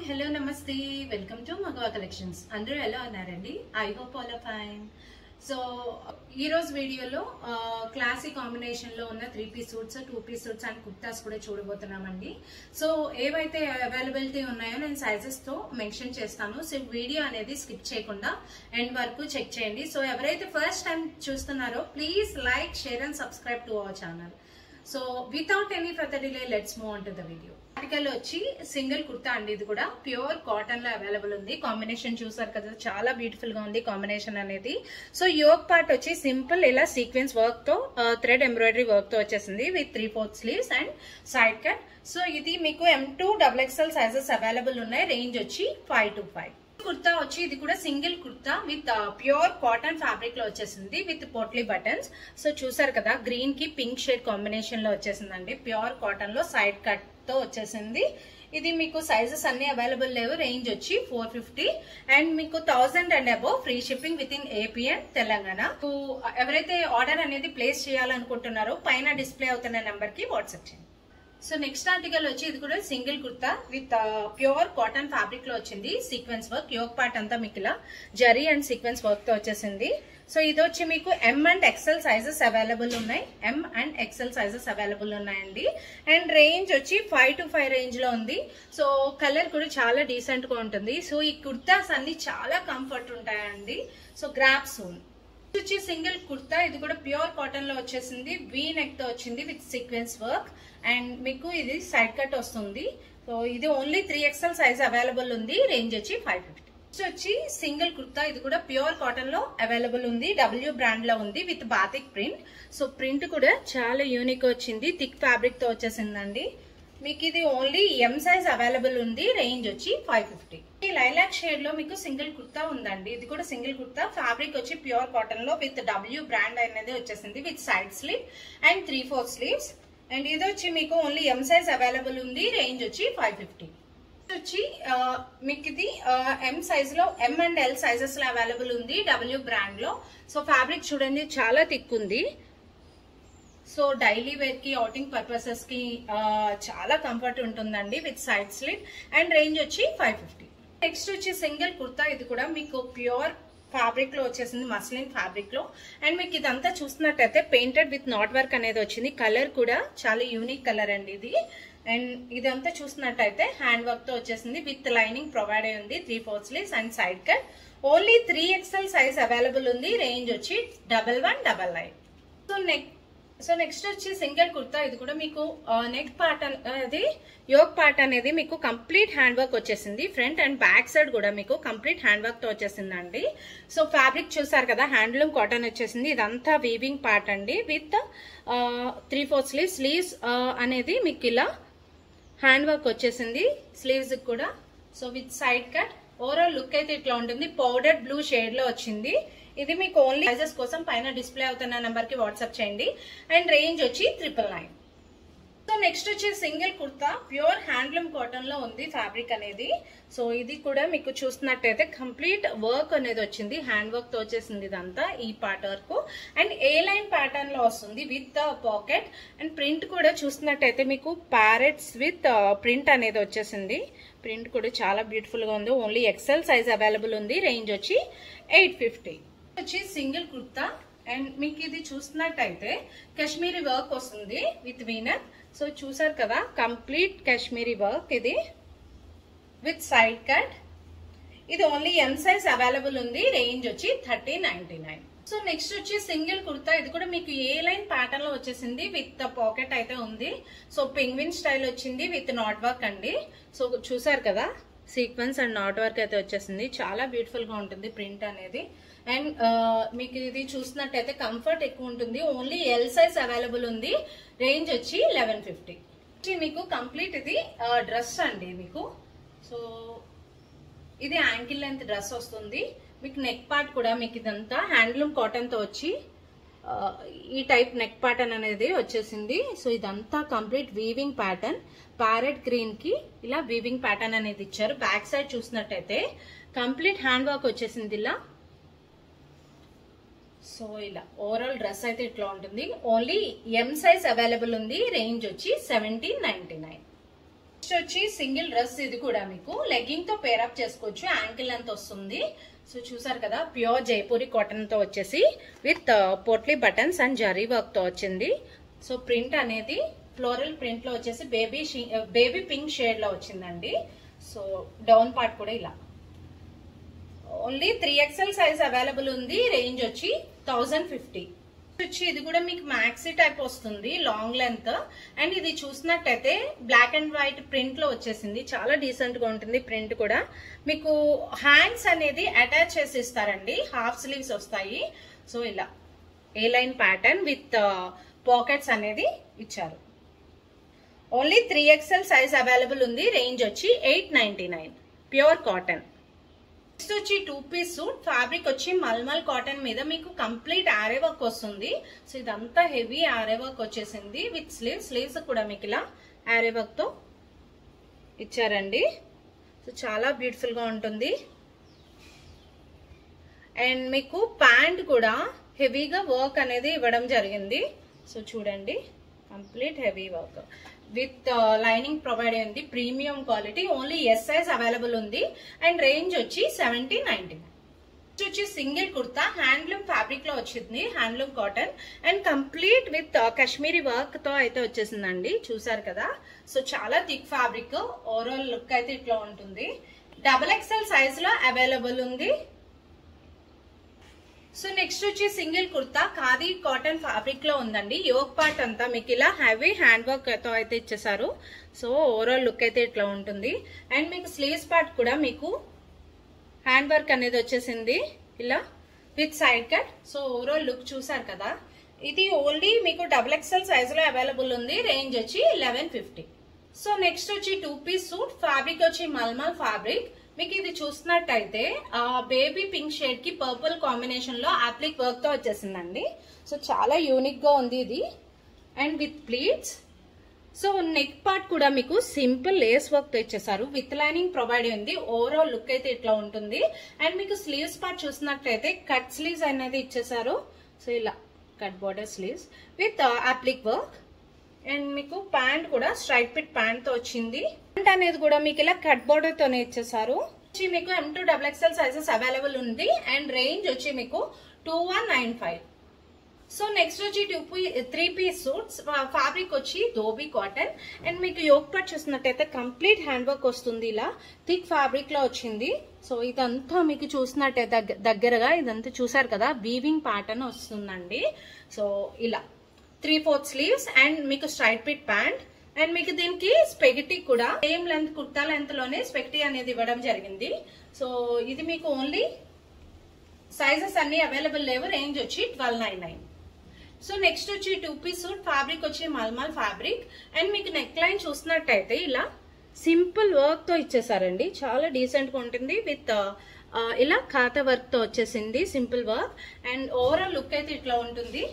Hello, namaste. Welcome to Magwa Collections. Andrew hello anarandi. I hope all are fine. So, ee roju video lo classic combination lo unna 3-piece suits, 2-piece suits and kurtas kuda chudabothunamandi. So, evaithe availability unnayo nenu sizes tho mention chestanu. So, video anedi skip cheyakunda end varaku check cheyandi. So, evaraithe first time chustunnaro please like, share and subscribe to our channel. So, without any further delay, let's move on to the video. Article వచ్చి single kurta అండి. ఇది కూడా pure cotton లో available ఉంది. Combination చూసారు కదా, చాలా beautiful గా ఉంది కాంబినేషన్ అనేది. సో యోక్ పార్ట్ వచ్చి సింపుల్ ఇలా సీక్వెన్స్ వర్క్ తో థ్రెడ్ ఎంబ్రాయిడరీ వర్క్ తో వచ్చేసింది with 3/4 sleeves and side cut. So ఇది మీకు M2 XXL సైజెస్ అవైలబుల్ ఉన్నాయి. రేంజ్ వచ్చి 5 to 5. కుర్తా వచ్చి ఇది కూడా single kurta with pure cotton fabric లో వచ్చేసింది విత్ పోట్లీ బటన్స్. సో చూసారు కదా, గ్రీన్ కి పింక్ షేడ్ కాంబినేషన్ లో వచ్చేసిందండి. ప్యూర్ కాటన్ లో సైడ్ కట్ తో వచ్చేసింది. ఇది మీకు సైజెస్ అన్ని అవైలబుల్ లేవు. రేంజ్ వచ్చి 450 అండ్ మీకు 1000 and above free shipping with in AP and Telangana. ఎవరైతే ఆర్డర్ అనేది ప్లేస్ చేయాలనుకుంటున్నారో పైన డిస్ప్లే అవుతున్న నెంబర్ కి వాట్సాప్ చేయండి. సో నెక్స్ట్ ఆర్టికల్ వచ్చి ఇది కూడా single kurta with pure cotton fabric లో వచ్చింది. సీక్వెన్స్ వర్క్ యోక్ పార్ట్ అంతా మీకు ఇలా జరీ అండ్ సీక్వెన్స్ వర్క్ తో వచ్చేసింది. సో ఇది వచ్చి మీకు M and XL sizes available ఉన్నాయి. M and XL sizes available ఉన్నాయండి. అండ్ రేంజ్ వచ్చి 5 to 5 రేంజ్ లో ఉంది. సో కలర్ కూడా చాలా డీసెంట్ గా ఉంటుంది. సో ఈ కుర్తాస్ అన్ని చాలా కంఫర్ట్ ఉంటాయండి. సో గ్రాప్ సూన్ వచ్చి సింగిల్ కుర్తా, ఇది కూడా ప్యూర్ కాటన్ లో వచ్చేసింది. వీ నెక్ తో వచ్చింది విత్ సీక్వెన్స్ వర్క్ అండ్ మీకు ఇది సైడ్ కట్ వస్తుంది. సో ఇది ఓన్లీ 3XL సైజ్ అవైలబుల్ ఉంది. రేంజ్ వచ్చి 550. వచ్చి సింగిల్ కుర్తా, ఇది కూడా ప్యూర్ కాటన్ లో అవైలబుల్ ఉంది. W బ్రాండ్ లో ఉంది with batik print. So print కూడా చాలా యూనిక్ వచ్చింది. థిక్ ఫ్యాబ్రిక్ తో వచ్చేసిందండి. మీకు ఇది ఓన్లీ M సైజ్ అవైలబుల్ ఉంది. రేంజ్ వచ్చి 550. ఈ లైలాక్ షేడ్ లో మీకు సింగిల్ కుర్తా ఉందండి. ఇది కూడా సింగిల్ కుర్తా, ఫ్యాబ్రిక్ వచ్చి ప్యూర్ కాటన్ లో విత్ W బ్రాండ్ అనేది వచ్చేసింది with side slew and 3/4 sleeves. And ఇది వచ్చి మీకు ఓన్లీ M సైజ్ అవైలబుల్ ఉంది. రేంజ్ వచ్చి 550. వచ్చి మీకు ఇది M సైజ్ లో M and L సైజెస్ లో అవైలబుల్ ఉంది W బ్రాండ్ లో. సో ఫ్యాబ్రిక్ చూడండి చాలా థిక్ ఉంది. సో డైలీ వేర్ కి, అవుటింగ్ పర్పసెస్ కి చాలా కంఫర్ట్ ఉంటుందండి with side slit and range వచ్చి 550. నెక్స్ట్ వచ్చి సింగిల్ కుర్తా, ఇది కూడా మీకు ప్యూర్ ఫ్యాబ్రిక్ లో వచ్చేసింది, మస్లిన్ ఫ్యాబ్రిక్ లో. అండ్ మీకు ఇదంతా చూస్తున్నట్టయితే పెయింటెడ్ విత్ నాట్ వర్క్ అనేది వచ్చింది. కలర్ కూడా చాలా యూనిక్ కలర్ అండి ఇది. అండ్ ఇదంతా చూస్తున్నట్టయితే హ్యాండ్ వర్క్ తో వచ్చేసింది విత్ లైనింగ్ ప్రొవైడ్ అయి ఉంది. 3/4 sleeves and side cut. Only 3XL size available ఉంది. రేంజ్ వచ్చి 1199. సో నెక్స్ట్ వచ్చి సింగిల్ కుర్తా, ఇది కూడా మీకు నెక్ పార్ట్ అనేది యోక్ పార్ట్ అనేది మీకు కంప్లీట్ హ్యాండ్ వర్క్ వచ్చేసింది. ఫ్రంట్ అండ్ బ్యాక్ సైడ్ కూడా మీకు కంప్లీట్ హ్యాండ్ వర్క్ తో వచ్చేసిందండి. సో ఫ్యాబ్రిక్ చూసారు కదా, హ్యాండ్లూమ్ కాటన్ వచ్చేసింది. ఇదంతా వీవింగ్ పార్ట్ అండి విత్ 3/4 స్లీవ్స్. స్లీవ్స్ అనేది మీకు ఇలా హ్యాండ్ వర్క్ వచ్చేసింది స్లీవ్స్ కూడా. So with side cut. Overall look అయితే ఇట్లా ఉంటుంది. పౌడర్ బ్లూ షేడ్ లో వచ్చింది. ఇది మీకు ఓన్లీ సైజెస్ కోసం పైన డిస్ప్లే అవుతున్న నెంబర్ కి వాట్సాప్ చేయండి. అండ్ రేంజ్ వచ్చి 999. సో నెక్స్ట్ వచ్చి single kurta, pure handloom cotton లో ఉంది ఫ్యాబ్రిక్ అనేది. సో ఇది కూడా మీకు చూస్తున్నట్టయితే కంప్లీట్ వర్క్ అనేది వచ్చింది. హ్యాండ్ వర్క్ తో వచ్చేసింది ఇదంతా ఈ పార్ట్ వరకు. అండ్ ఏ లైన్ ప్యాటర్న్ లో వస్తుంది విత్ పాకెట్. అండ్ ప్రింట్ కూడా చూస్తున్నట్టయితే మీకు ప్యారెట్స్ విత్ ప్రింట్ అనేది వచ్చేసింది. ప్రింట్ కూడా చాలా బ్యూటిఫుల్ గా ఉంది. ఓన్లీ XL సైజ్ అవైలబుల్ ఉంది. రేంజ్ వచ్చి 850. వచ్చి సింగిల్ కుర్తా అండ్ మీకు ఇది చూస్తున్నట్టయితే కాశ్మీరీ వర్క్ వస్తుంది విత్ వీనర్. సో చూసారు కదా, కంప్లీట్ కాశ్మీరీ వర్క్ ఇది విత్ సైడ్ కట్. ఇది ఓన్లీ M సైజ్ అవైలబుల్ ఉంది. రేంజ్ వచ్చి 1399. సో నెక్స్ట్ వచ్చి సింగిల్ కుర్తా, ఇది కూడా మీకు ఏ లైన్ ప్యాటర్న్ లో వచ్చేసింది విత్ పాకెట్ అయితే ఉంది. సో పెంగ్విన్ స్టైల్ వచ్చింది విత్ నాట్ వర్క్ అండి. సో చూసారు కదా, సీక్వెన్స్ అండ్ నాట్ వర్క్ అయితే వచ్చేసింది. చాలా బ్యూటిఫుల్ గా ఉంటుంది ప్రింట్ అనేది. అండ్ మీకు ఇది చూసినట్టయితే కంఫర్ట్ ఎక్కువ ఉంటుంది. ఓన్లీ L సైజ్ అవైలబుల్ ఉంది. రేంజ్ వచ్చి 1150. మీకు కంప్లీట్ ఇది డ్రెస్ అండి మీకు. సో ఇది యాంకిల్ లెంత్ డ్రెస్ వస్తుంది. మీకు నెక్ పార్ట్ కూడా మీకు ఇదంతా హ్యాండ్లూమ్ కాటన్ తో వచ్చి ఈ టైప్ నెక్ ప్యాటర్న్ అనేది వచ్చేసింది. సో ఇదంతా complete weaving pattern. Parrot green కి ఇలా వీవింగ్ ప్యాటర్న్ అనేది ఇచ్చారు. బ్యాక్ సైడ్ చూసినట్టయితే కంప్లీట్ హ్యాండ్ వర్క్ వచ్చేసింది ఇలా. సో ఇలా ఓవరాల్ డ్రెస్ అయితే ఇట్లా ఉంటుంది. ఓన్లీ M సైజ్ అవైలబుల్ ఉంది. రేంజ్ వచ్చి 1799. నెక్స్ట్ వచ్చి సింగిల్ డ్రెస్, ఇది కూడా మీకు లెగ్గింగ్ తో పేరప్ చేసుకోవచ్చు, యాంకిల్ లెంత్ వస్తుంది. సో చూసారు కదా, ప్యూర్ జైపూరి కాటన్ తో వచ్చేసి with potli buttons and zari work తో వచ్చింది. సో ప్రింట్ అనేది ఫ్లోరల్ ప్రింట్ లో వచ్చేసి బేబీ పింక్ షేడ్ లో వచ్చిందండి. సో డౌన్ పార్ట్ కూడా ఇలా ఓన్లీ 3XL సైజ్ అవైలబుల్ ఉంది. రేంజ్ వచ్చి 1050 వచ్చి. ఇది కూడా మీకు మ్యాక్సీ టైప్ వస్తుంది, లాంగ్ లెంత్. అండ్ ఇది చూసినట్టయితే బ్లాక్ అండ్ వైట్ ప్రింట్ లో వచ్చేసింది, చాలా డీసెంట్ గా ఉంటుంది. ప్రింట్ కూడా మీకు హ్యాండ్స్ అనేది అటాచ్ చేసి ఇస్తారండి, హాఫ్ స్లీవ్స్ వస్తాయి. సో ఇలా ఏ లైన్ ప్యాటర్న్ విత్ పాకెట్స్ అనేది ఇచ్చారు. ఓన్లీ 3XL సైజ్ అవైలబుల్ ఉంది. రేంజ్ వచ్చి 899, ప్యూర్ కాటన్. నెక్స్ట్ వచ్చి 2 పీస్ సూట్, ఫ్యాబ్రిక్ వచ్చి మల్మల్ కాటన్ మీద మీకు కంప్లీట్ ఆరే వర్క్ వస్తుంది. సో ఇదంతా హెవీ ఆరే వర్క్ వచ్చేసింది విత్ స్లీవ్స్ కూడా మీకు ఇలా ఆరే వర్క్ తో ఇచ్చారండి. సో చాలా బ్యూటిఫుల్ గా ఉంటుంది. అండ్ మీకు ప్యాంట్ కూడా హెవీగా వర్క్ అనేది ఇవ్వడం జరిగింది. సో చూడండి, complete heavy work with lining provide అయింది, premium quality. Only S size available ఉంది. అండ్ రేంజ్ వచ్చి 7099. వచ్చి సింగిల్ కుర్తా, హ్యాండ్లూమ్ ఫ్యాబ్రిక్ లో వచ్చింది, handloom cotton and complete with Kashmiri work తో అయితే వచ్చేసిందండి. చూసారు కదా, సో చాలా థిక్ ఫ్యాబ్రిక్. ఓవరాల్ లుక్ అయితే ఇట్లా ఉంటుంది. XXL సైజ్ లో అవైలబుల్ ఉంది. సో నెక్స్ట్ వచ్చి single kurta, khadi cotton fabric లో ఉందండి. యోక్ పార్ట్ అంతా మీకు ఇలా హెవీ హ్యాండ్ వర్క్ తో అయితే ఇచ్చేసారు. సో ఓవరాల్ లుక్ అయితే ఇట్లా ఉంటుంది. అండ్ మీకు స్లీవ్స్ పార్ట్ కూడా మీకు హ్యాండ్ వర్క్ అనేది వచ్చేసింది ఇలా with side cut. So overall look చూసారు కదా. ఇది ఓన్లీ మీకు XXL సైజ్ లో అవైలబుల్ ఉంది. రేంజ్ వచ్చి 1150. సో నెక్స్ట్ వచ్చి 2 పీస్ సూట్, ఫ్యాబ్రిక్ వచ్చి మల్మల్ ఫ్యాబ్రిక్. మీకు ఇది చూసినట్టయితే బేబీ పింక్ షేడ్ కి పర్పుల్ కాంబినేషన్ లో అప్లిక్ వర్క్ తో వచ్చేసిందండి. సో చాలా యూనిక్ గా ఉంది ఇది. And with pleats. So neck part కూడా మీకు సింపుల్ లేస్ వర్క్ తో ఇచ్చేసారు, విత్ లైనింగ్ ప్రొవైడ్ అయింది. ఓవరాల్ లుక్ అయితే ఇట్లా ఉంటుంది. అండ్ మీకు స్లీవ్స్ పార్ట్ చూసినట్లయితే కట్ స్లీవ్స్ అనేది ఇచ్చేసారు. సో ఇలా cut border sleeves with అప్లిక్ work. And మీకు ప్యాంట్ కూడా స్ట్రైట్ పిట్ ప్యాంట్ తో వచ్చింది. ప్యాంట్ అనేది కూడా మీకు ఇలా కట్ బోర్డర్ తోనే ఇచ్చేసారు. మీకు M2 XXL సైజెస్ అవైలబుల్ ఉంది. అండ్ రేంజ్ వచ్చి మీకు 2195. సో నెక్స్ట్ వచ్చి 3 పీస్ సూట్స్, ఫ్యాబ్రిక్ వచ్చి ధోబీ కాటన్. అండ్ మీకు యోక్ పార్ట్ చూసినట్టయితే కంప్లీట్ హ్యాండ్ వర్క్ వస్తుంది, ఇలా థిక్ ఫ్యాబ్రిక్ లో వచ్చింది. సో ఇదంతా మీకు చూసినట్టయితే దగ్గరగా ఇదంతా చూసారు కదా, వీవింగ్ ప్యాటర్న్ వస్తుందండి. సో ఇలా 3/4 స్లీవ్స్ అండ్ మీకు స్ట్రైట్ పిట్ ప్యాంట్. అండ్ మీకు దీనికి స్పెగటీ కూడా సేమ్ లెంత్, కుర్తా లెంత్ లోనే స్పెగటీ అనేది ఇవ్వడం జరిగింది. సో ఇది మీకు ఓన్లీ సైజెస్ అన్ని అవైలబుల్ లేవు. రేంజ్ వచ్చి 1299. సో నెక్స్ట్ వచ్చి 2 పీస్ సూట్, ఫ్యాబ్రిక్ వచ్చి మల్మల్ ఫ్యాబ్రిక్. అండ్ మీకు నెక్ లైన్ చూసినట్టయితే ఇలా సింపుల్ వర్క్ తో ఇచ్చేసారండి, చాలా డీసెంట్ గా ఉంటుంది. విత్ ఇలా ఖాతా వర్క్ తో వచ్చేసింది, simple work. And overall look అయితే ఇట్లా ఉంటుంది.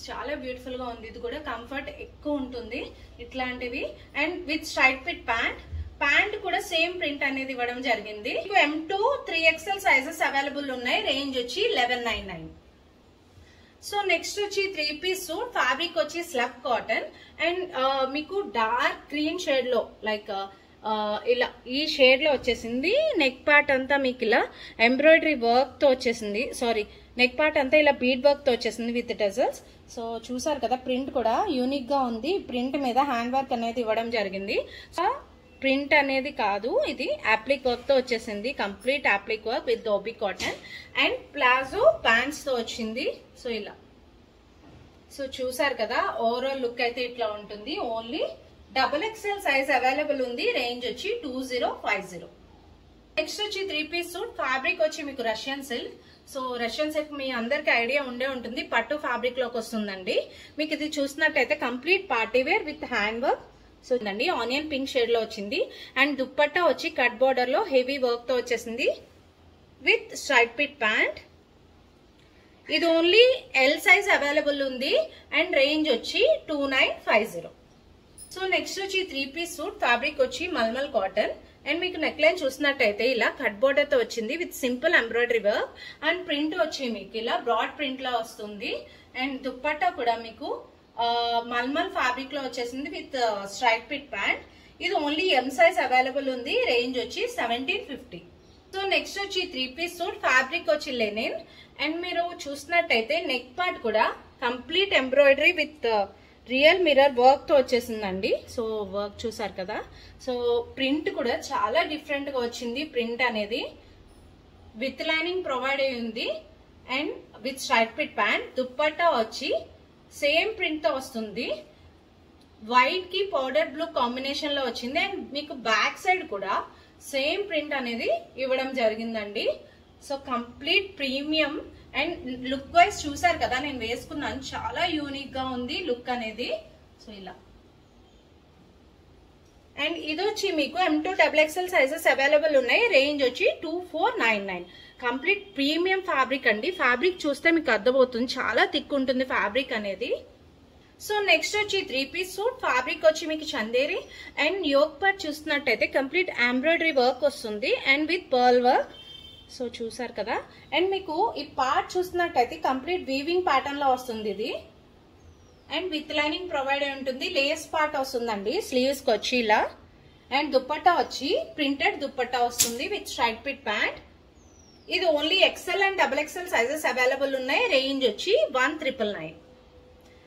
చాలా బ్యూటిఫుల్ గా ఉంది. ఇది కూడా కంఫర్ట్ ఎక్కువ ఉంటుంది ఇట్లాంటివి. And with straight fit pant. Pant కూడా సేమ్ ప్రింట్ అనేది ఇవ్వడం జరిగింది. M2 3XL సైజెస్ అవైలబుల్ ఉన్నాయి. రేంజ్ వచ్చి 1199. సో నెక్స్ట్ వచ్చి 3 పీస్ సూట్, ఫ్యాబ్రిక్ వచ్చి స్లబ్ కాటన్. అండ్ మీకు డార్క్ గ్రీన్ షేడ్ లో లైక్ ఇలా ఈ షేడ్ లో వచ్చేసింది. నెక్ పార్ట్ అంతా మీకు ఇలా ఎంబ్రాయిడరీ వర్క్ తో వచ్చేసింది. సారీ, నెక్ పార్ట్ అంతా ఇలా బీడ్ వర్క్ తో వచ్చేసింది విత్ టజల్స్. సో చూసారు కదా, ప్రింట్ కూడా యూనిక్ గా ఉంది. ప్రింట్ మీద హ్యాండ్ వర్క్ అనేది ఇవ్వడం జరిగింది. సో ప్రింట్ అనేది కాదు, ఇది అప్లిక్ వర్క్ తో వచ్చేసింది, complete అప్లిక్ work with dhobi cotton. And palazzo pants తో వచ్చింది. సో ఇలా సో చూసారు కదా, ఓవరాల్ లుక్ అయితే ఇట్లా ఉంటుంది. ఓన్లీ XXL సైజ్ అవైలబుల్ ఉంది. రేంజ్ వచ్చి 2050. నెక్స్ట్ వచ్చి 3 పీస్ సూట్, ఫ్యాబ్రిక్ వచ్చి మీకు Russian silk. So Russian silk మీ అందరికి ఐడియా ఉండే ఉంటుంది, పట్టు ఫ్యాబ్రిక్ లోకి వస్తుందండి. మీకు ఇది చూసినట్టయితే complete party wear with hand work. So అండి ఆనియన్ పింక్ షేడ్ లో వచ్చింది. అండ్ దుప్పట్టా వచ్చి కట్ బోర్డర్ లో హెవీ వర్క్ తో వచ్చేసింది విత్ స్ట్రైట్ పిట్ ప్యాంట్. ఇది ఓన్లీ L సైజ్ అవైలబుల్ ఉంది. అండ్ రేంజ్ వచ్చి 2950. సో నెక్స్ట్ వచ్చి 3 పీస్ సూట్, ఫ్యాబ్రిక్ వచ్చి మల్మల్ కాటన్. అండ్ మీకు నెక్ లైన్ చూసినట్టయితే ఇలా కట్ బోర్డర్ తో వచ్చింది with simple embroidery work. And print వచ్చి మీకు ఇలా బ్రాడ్ ప్రింట్ లో వస్తుంది. అండ్ దుప్పట్టా కూడా మీకు మల్మల్ ఫ్యాబ్రిక్ లో వచ్చేసింది విత్ స్ట్రైట్ పిట్ ప్యాంట్. ఇది ఓన్లీ ఎం సైజ్ అవైలబుల్ ఉంది. రేంజ్ వచ్చి 1750. సో నెక్స్ట్ వచ్చి 3 పీస్ సూట్. ఫ్యాబ్రిక్ వచ్చి లెనిన్. అండ్ మీరు చూసినట్టయితే నెక్ పార్ట్ కూడా complete embroidery with real mirror work తో వచ్చేసిందండి. సో వర్క్ చూసారు కదా. సో ప్రింట్ కూడా చాలా డిఫరెంట్ గా వచ్చింది. ప్రింట్ అనేది విత్ లైనింగ్ ప్రొవైడ్ అయి ఉంది. And with straight fit pant. Dupatta వచ్చి సేమ్ ప్రింట్ తో వస్తుంది. వైట్ కి పౌడర్ బ్లూ కాంబినేషన్ లో వచ్చింది. అండ్ మీకు బ్యాక్ సైడ్ కూడా సేమ్ ప్రింట్ అనేది ఇవ్వడం జరిగిందండి. So complete premium. And look wise చూసారు కదా, నేను వేసుకున్నాను, చాలా యూనిక్ గా ఉంది లుక్ అనేది. సో ఇలా. అండ్ ఇది వచ్చి మీకు M2 XXL సైజెస్ అవైలబుల్ ఉన్నాయి. రేంజ్ వచ్చి 2499. కంప్లీట్ ప్రీమియం ఫ్యాబ్రిక్ అండి. ఫ్యాబ్రిక్ చూస్తే మీకు అర్థమవుతుంది, చాలా థిక్ ఉంటుంది ఫ్యాబ్రిక్ అనేది. సో నెక్స్ట్ వచ్చి 3 పీస్ సూట్. ఫ్యాబ్రిక్ వచ్చి మీకు చందేరి. అండ్ యోక్ పార్ట్ చూస్తున్నట్టయితే కంప్లీట్ ఎంబ్రాయిడరీ వర్క్ వస్తుంది and with pearl work. So చూసారు కదా. అండ్ మీకు ఈ పార్ట్ చూస్తున్నట్టయితే కంప్లీట్ వీవింగ్ ప్యాటర్న్ లో వస్తుంది ఇది. అండ్ విత్ లైనింగ్ ప్రొవైడ్ అయి ఉంటుంది. లేస్ పార్ట్ వస్తుందండి స్లీవ్స్ కి వచ్చి ఇలా. అండ్ దుప్పట్టా వచ్చి ప్రింటెడ్ దుప్పట్టా వస్తుంది విత్ స్ట్రైట్ పిట్ ప్యాంట్. ఇది only XL and XXL sizes available ఉన్నాయి. రేంజ్ వచ్చి 1999.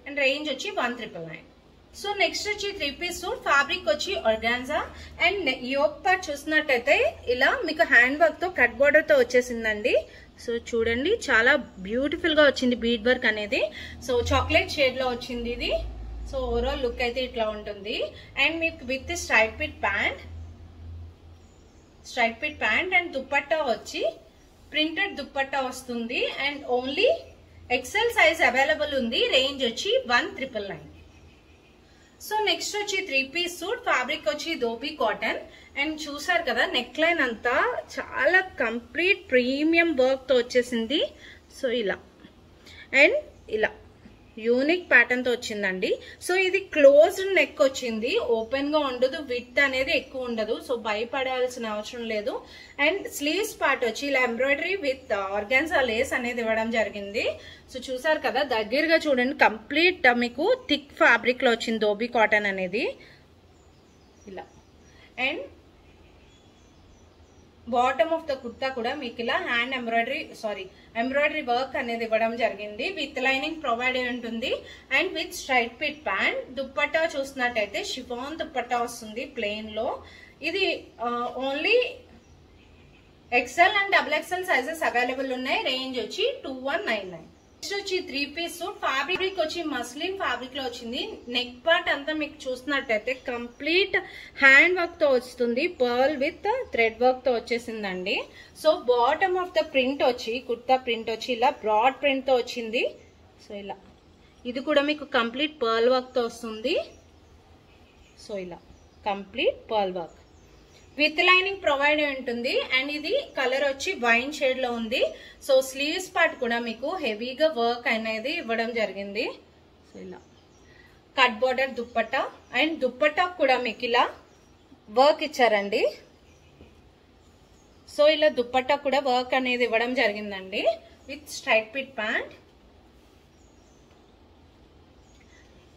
అండ్ రేంజ్ వచ్చి 1999. సో నెక్స్ట్ వచ్చి 3 పీస్ సూట్. ఫ్యాబ్రిక్ వచ్చి ఆర్గాన్జా. అండ్ యోక్ పార్ట్ చూసినట్టయితే ఇలా మీకు హ్యాండ్ వర్క్ తో కట్ బోర్డర్ తో వచ్చేసిందండి. సో చూడండి, చాలా బ్యూటిఫుల్ గా వచ్చింది బీడ్ వర్క్ అనేది. సో చాక్లెట్ షేడ్ లో వచ్చింది ఇది. సో ఓవరాల్ లుక్ అయితే ఇట్లా ఉంటుంది. అండ్ మీకు with straight fit pant and dupatta వచ్చి ప్రింటెడ్ దుప్పట్టా వస్తుంది. And only XL size available ఉంది. రేంజ్ వచ్చి 1999. సో నెక్స్ట్ వచ్చి 3 పీస్ సూట్. ఫ్యాబ్రిక్ వచ్చి ధోబీ కాటన్. అండ్ చూసారు కదా, నెక్ లైన్ అంతా చాలా కంప్లీట్ ప్రీమియం వర్క్ తో వచ్చేసింది. సో ఇలా. అండ్ ఇలా యూనిక్ ప్యాటర్న్ తో వచ్చిందండి. సో ఇది క్లోజ్డ్ నెక్ వచ్చింది, ఓపెన్ గా ఉండదు, విత్ అనేది ఎక్కువ ఉండదు. సో భయపడాల్సిన అవసరం లేదు. అండ్ స్లీవ్స్ పార్ట్ వచ్చి ఇలా ఎంబ్రాయిడరీ విత్ ఆర్గాన్జా లేస్ అనేది ఇవ్వడం జరిగింది. సో చూసారు కదా, దగ్గరగా చూడండి, కంప్లీట్ మీకు థిక్ ఫ్యాబ్రిక్ లో వచ్చింది ధోబీ కాటన్ అనేది ఇలా. And bottom of the kurta కూడా మీకు ఇలా హ్యాండ్ ఎంబ్రాయిడరీ వర్క్ అనేది ఇవ్వడం జరిగింది. విత్ లైనింగ్ ప్రొవైడ్ అయి ఉంటుంది. And with straight fit pant. Dupatta చూసినట్టయితే షిఫాన్ దుప్పట్టా వస్తుంది ప్లెయిన్ లో. ఇది only XL and XXL sizes available ఉన్నాయి. రేంజ్ వచ్చి 2199. నెక్స్ట్ వచ్చి 3 పీస్ సూట్. ఫ్యాబ్రిక్ వచ్చి మస్లిన్ ఫ్యాబ్రిక్ లో వచ్చింది. నెక్ పార్ట్ అంతా మీకు చూసినట్టయితే కంప్లీట్ హ్యాండ్ వర్క్ తో వస్తుంది. పర్ల్ విత్ థ్రెడ్ వర్క్ తో వచ్చేసిందండి. So bottom of the print వచ్చి కుర్తా ప్రింట్ వచ్చి ఇలా బ్రాడ్ ప్రింట్ తో వచ్చింది. సో ఇలా. ఇది కూడా మీకు కంప్లీట్ పర్ల్ వర్క్ తో వస్తుంది. సో ఇలా complete pearl work with lining provide అయి ఉంటుంది. అండ్ ఇది కలర్ వచ్చి వైన్ షేడ్ లో ఉంది. సో స్లీవ్స్ పార్ట్ కూడా మీకు హెవీగా వర్క్ అనేది ఇవ్వడం జరిగింది. సో ఇలా cut border dupatta. And dupatta కూడా మీకు ఇలా వర్క్ ఇచ్చారండి. సో ఇలా దుప్పట్టా కూడా వర్క్ అనేది ఇవ్వడం జరిగిందండి విత్ స్ట్రైట్ పిట్ ప్యాంట్.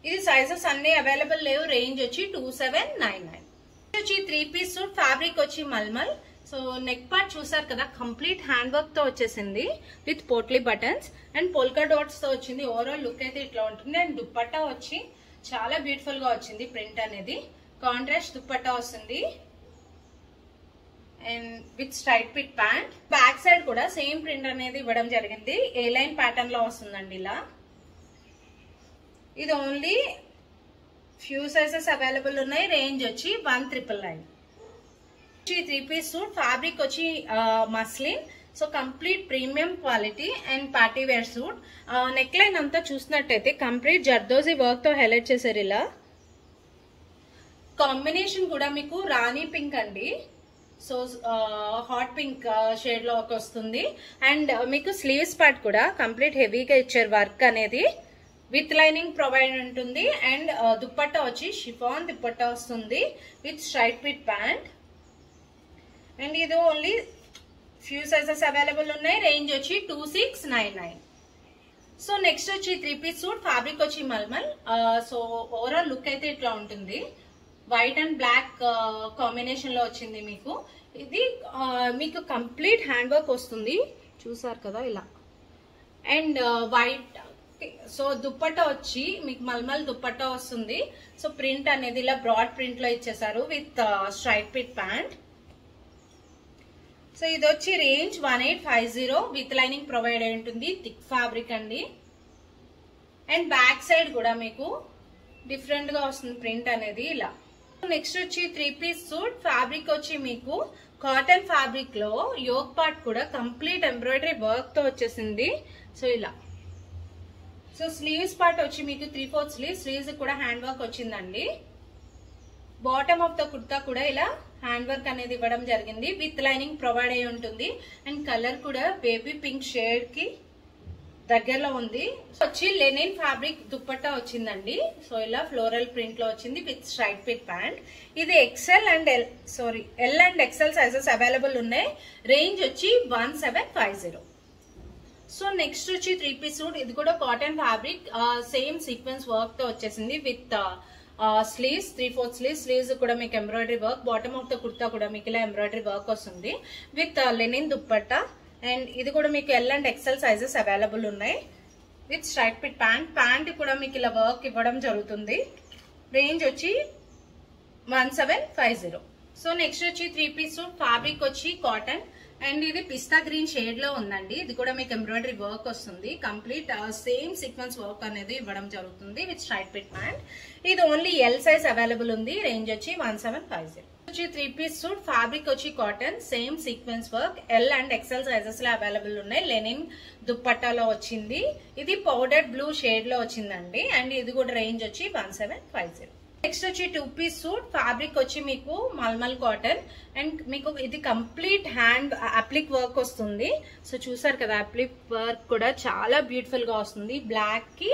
ఇది సైజెస్ అన్ని అవైలబుల్ లేవు. రేంజ్ వచ్చి 2799. వచ్చి 3 పీస్ సూట్. ఫ్యాబ్రిక్ వచ్చి మల్మల్. సో నెక్ పార్ట్ చూసారు కదా, కంప్లీట్ హ్యాండ్ వర్క్ తో వచ్చేసింది with potli buttons and polka dots తో వచ్చింది. ఓవరాల్ లుక్ అయితే ఇట్లా ఉంటుంది. అండ్ దుప్పట్టా వచ్చి చాలా బ్యూటిఫుల్ గా వచ్చింది. ప్రింట్ అనేది కాంట్రాస్ట్ దుప్పట్టా వస్తుంది. And with straight fit pant. Back side కూడా సేమ్ ప్రింట్ అనేది ఇవ్వడం జరిగింది. ఏ లైన్ ప్యాటర్న్ లో వస్తుందండి ఇలా. ఇది ఓన్లీ ఫ్యూ సైజెస్ అవైలబుల్ ఉన్నాయి. రేంజ్ వచ్చి 1999. 3 పీస్ సూట్. ఫ్యాబ్రిక్ వచ్చి muslin. So complete premium quality and party wear suit. Neck line అంతా చూసినట్టయితే కంప్లీట్ జర్దోజీ వర్క్ తో హైలైట్ చేశారు ఇలా. కాంబినేషన్ కూడా మీకు రాణి పింక్ అండి. సో హాట్ పింక్ షేడ్ లో వస్తుంది. అండ్ మీకు స్లీవ్స్ పార్ట్ కూడా కంప్లీట్ హెవీగా ఇచ్చారు వర్క్ అనేది. విత్ లైనింగ్ ప్రొవైడ్ ఉంటుంది. అండ్ దుప్పట్టా వచ్చి షిఫాన్ దుప్పట్టా వస్తుంది with straight fit pant. And ఇది ఓన్లీ ఫ్యూ సైజెస్ అవైలబుల్ ఉన్నాయి. రేంజ్ వచ్చి 2699. సో నెక్స్ట్ వచ్చి 3 పీస్ సూట్. ఫ్యాబ్రిక్ వచ్చి మల్మల్. సో ఓవరాల్ లుక్ అయితే ఇట్లా ఉంటుంది. వైట్ అండ్ బ్లాక్ కాంబినేషన్ లో వచ్చింది మీకు. ఇది మీకు కంప్లీట్ హ్యాండ్ వర్క్ వస్తుంది, చూసారు కదా ఇలా. అండ్ వైట్, సో దుప్పట్టా వచ్చి మీకు మల్మల్ దుప్పట్టా వస్తుంది. సో ప్రింట్ అనేది ఇలా బ్రాడ్ ప్రింట్ లో ఇచ్చేసారు with straight fit pant. So ఇది వచ్చి రేంజ్ 1850 విత్ లైనింగ్ ప్రొవైడ్ అయి ఉంటుంది. థిక్ ఫ్యాబ్రిక్ అండి. అండ్ బ్యాక్ సైడ్ కూడా మీకు డిఫరెంట్ గా వస్తుంది ప్రింట్ అనేది ఇలా. నెక్స్ట్ వచ్చి 3 పీస్ సూట్. ఫ్యాబ్రిక్ వచ్చి మీకు కాటన్ ఫ్యాబ్రిక్ లో యోక్ పార్ట్ కూడా కంప్లీట్ ఎంబ్రాయిడరీ వర్క్ తో వచ్చేసింది. సో ఇలా. సో స్లీవ్స్ పార్ట్ వచ్చి మీకు 3/4 స్లీవ్స్ కూడా హ్యాండ్ వర్క్ వచ్చిందండి. బాటమ్ ఆఫ్ ద కుర్తా కూడా ఇలా హ్యాండ్ వర్క్ అనేది ఇవ్వడం జరిగింది విత్ లైనింగ్ ప్రొవైడ్ అయి ఉంటుంది. అండ్ కలర్ కూడా బేబీ పింక్ షేడ్ కి దగ్గరలో ఉంది. వచ్చి లెనిన్ ఫ్యాబ్రిక్ దుప్పట్టా వచ్చిందండి. సో ఇలా ఫ్లోరల్ ప్రింట్ లో వచ్చింది విత్ స్ట్రైట్ ఫిట్ ప్యాంట్. ఇది L and XL sizes available ఉన్నాయి. రేంజ్ వచ్చి 1750. సో నెక్స్ట్ వచ్చి 3 పీస్ సూట్. ఇది కూడా cotton fabric, same sequence work తో వచ్చేసింది విత్ స్లీవ్స్ 3/4 స్లీవ్స్ కూడా మీకు embroidery work. Bottom of the kurta కూడా మీకు ఇలా ఎంబ్రాయిడరీ వర్క్ వస్తుంది విత్ లెనిన్ దుప్పట్టా. అండ్ ఇది కూడా మీకు L and XL sizes available ఉన్నాయి with straight fit pant. Pant కూడా మీకు ఇలా వర్క్ ఇవ్వడం జరుగుతుంది. రేంజ్ వచ్చి 1750. సో నెక్స్ట్ వచ్చి 3 పీస్ సూట్. ఫ్యాబ్రిక్ వచ్చి కాటన్ అండ్ ఇది పిస్తా గ్రీన్ షేడ్ లో ఉందండి. ఇది కూడా మీకు ఎంబ్రాయిడరీ వర్క్ వస్తుంది. కంప్లీట్ సేమ్ సీక్వెన్స్ వర్క్ అనేది ఇవ్వడం జరుగుతుంది విత్ స్ట్రైట్ ఫిట్ ప్యాంట్. ఇది ఓన్లీ ఎల్ సైజ్ అవైలబుల్ ఉంది. రేంజ్ వచ్చి 1750. వచ్చి 3 పీస్ సూట్. ఫ్యాబ్రిక్ వచ్చి cotton, same sequence work, L and XL sizes లో అవైలబుల్ ఉన్నాయి. లెనిన్ దుప్పట్టాలో వచ్చింది. ఇది పౌడర్ బ్లూ షేడ్ లో వచ్చిందండి. అండ్ ఇది కూడా రేంజ్ వచ్చి 1750. నెక్స్ట్ వచ్చి 2 పీస్ సూట్. ఫ్యాబ్రిక్ వచ్చి మీకు మల్మల్ కాటన్ అండ్ మీకు ఇది కంప్లీట్ హ్యాండ్ అప్లిక్ వర్క్ వస్తుంది. సో చూసారు కదా, అప్లిక్ వర్క్ కూడా చాలా బ్యూటిఫుల్ గా వస్తుంది. బ్లాక్ కి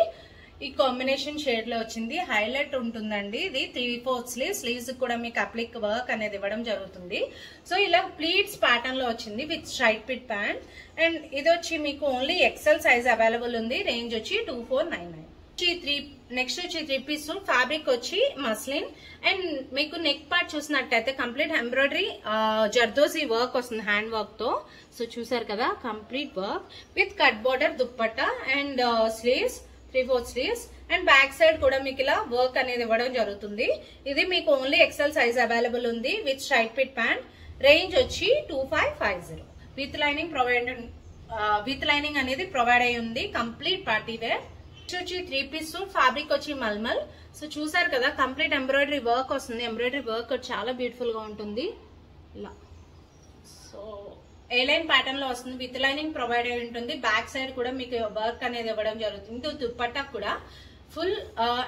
ఈ కాంబినేషన్ షేడ్ లో వచ్చింది. హైలైట్ ఉంటుందండి. ఇది 3/4 స్లీవ్స్ కూడా మీకు అప్లిక్ వర్క్ అనేది ఇవ్వడం జరుగుతుంది. సో ఇలా ప్లీట్స్ ప్యాటర్న్ లో వచ్చింది with straight fit pant. And ఇది వచ్చి మీకు ఓన్లీ ఎక్సెల్ సైజ్ అవైలబుల్ ఉంది. రేంజ్ వచ్చి 2499. నెక్స్ట్ వచ్చి 3 పీస్ సూట్. ఫ్యాబ్రిక్ వచ్చి మస్లిన్ అండ్ మీకు నెక్ పార్ట్ చూసినట్టయితే కంప్లీట్ ఎంబ్రాయిడరీ జర్దోజీ వర్క్ వస్తుంది హ్యాండ్ వర్క్ తో. సో చూసారు కదా, complete work with cut border dupatta and sleeves 3/4 sleeves. And back side కూడా మీకు ఇలా వర్క్ అనేది ఇవ్వడం జరుగుతుంది. ఇది మీకు ఓన్లీ ఎక్సెల్ సైజ్ అవైలబుల్ ఉంది with straight fit pant. Range వచ్చి 2550. విత్ లైనింగ్ అనేది ప్రొవైడ్ అయి ఉంది. Complete party wear. వచ్చి 3 పీస్ సూట్. ఫ్యాబ్రిక్ వచ్చి మల్మల్. సో చూసారు కదా, కంప్లీట్ ఎంబ్రాయిడరీ వర్క్ వస్తుంది. ఎంబ్రాయిడరీ వర్క్ చాలా బ్యూటిఫుల్ గా ఉంటుంది ఇలా. సో ఏ లైన్ ప్యాటర్న్ లో వస్తుంది విత్ లైనింగ్ ప్రొవైడ్ అయి ఉంటుంది. బ్యాక్ సైడ్ కూడా మీకు వర్క్ అనేది ఇవ్వడం జరుగుతుంది. దుప్పట్టా కూడా ఫుల్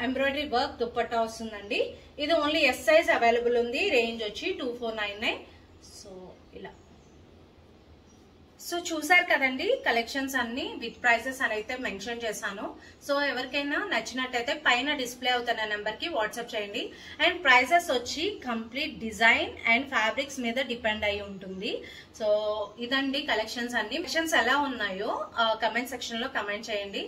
ఎంబ్రాయిడరీ వర్క్ దుప్పట్టా వస్తుందండి. ఇది ఓన్లీ ఎస్ సైజ్ అవైలబుల్ ఉంది. రేంజ్ వచ్చి 2499. సో ఇలా. సో చూసారు కదండి కలెక్షన్స్ అన్ని విత్ ప్రైసెస్ అని అయితే మెన్షన్ చేశాను. సో ఎవరికైనా నచ్చినట్టయితే పైన డిస్ప్లే అవుతున్న నెంబర్ కి వాట్సాప్ చేయండి. అండ్ ప్రైసెస్ వచ్చి కంప్లీట్ డిజైన్ అండ్ ఫ్యాబ్రిక్స్ మీద డిపెండ్ అయి ఉంటుంది. సో ఇదండి కలెక్షన్స్ అన్ని. కలెక్షన్స్ ఎలా ఉన్నాయో కమెంట్ సెక్షన్ లో కమెంట్ చేయండి.